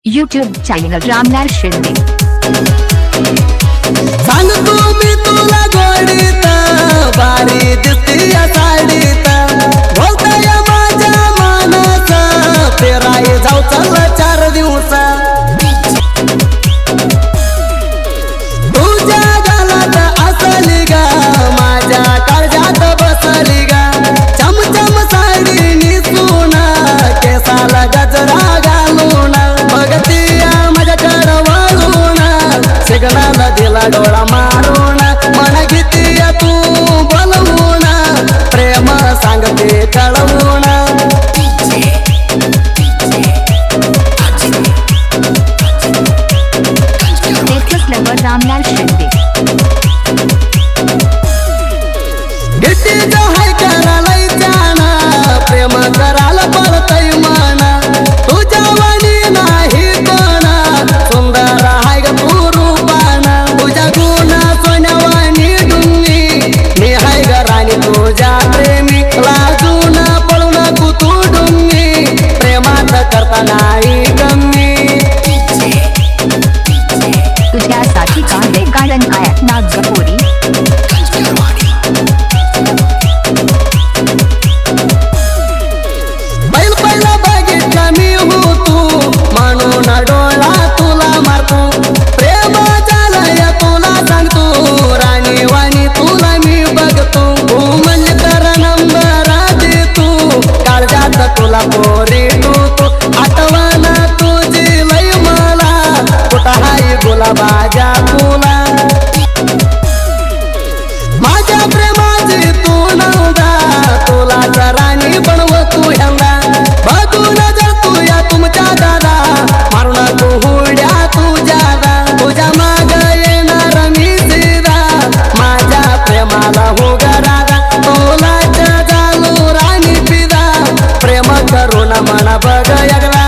YouTube channel Ramlal Shinde. सांगतो मी तुला गोडीत बारी दिसती या साडीत बोलताय माझ्या मनात फिराय जाऊ चल 4 दिवस तुझ्या गालात असली ग माझ्या काळजात बसली ग चमचम साडी निसून केसाला गजरा घालून बघती माझ्याकडं वळून सिग्नल दिला डोळा मारून मन घेती तू बोलवून प्रेम सांगते कळवून फेसबुक नंबर रामलाल शिंदे। गिट्टी जो हाय करायला जाना प्रेम करायला पळतय मन तुझ्या वाणी नाही कोण सुंदर हाय ग तू रूपान तुझ्या गुण सोन्यावाणी डुंगी मी हाय ग राणी तुझ्या प्रेमी लाजून पळू नको तू डुंगी प्रेमात करता नाही कमी तुझ्यासाठी कांदे गार्डन आया नागपुरी। पहिला बघितला मी हो तू म्हणून डोळा तुला मारतो प्रेम झालंय तुला सांगतो राणी वाणी तुला मी बघतो तू म्हणजे तर नंबर दे तू काळजात तुला पोरी तू आठवण तुझी लय मला कुठं हाय गुलाबाच्या फुला माझ्या प्रेमाची तू नवदा तुला राणी बनव तू यंदा बघून जर तू या तुमच्या दादा मारून तू हुड्या तुझ्या माग येणार मी सीधा माझ्या प्रेमाला हो गरादा तुला झालो राणी पिदा प्रेम करून मना बघ एकदा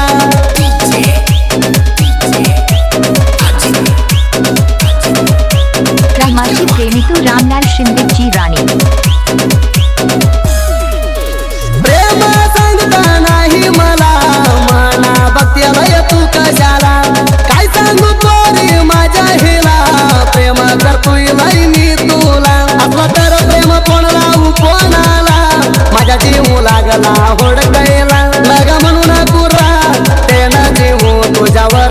प्रेमाची प्रेमी तू रामलाल शिंदेची राणी। प्रेम सांगता नाही मला मना बघतेलय तू कशाला काय सांगू पोरी माझ्या हिला प्रेम करतोय लय मी तुला आपला तर प्रेम कोण लावू कोणाला माझ्या जीव लागला होडकायला लगा म्हणून कुर्रा तेन जीव तुझ्यावर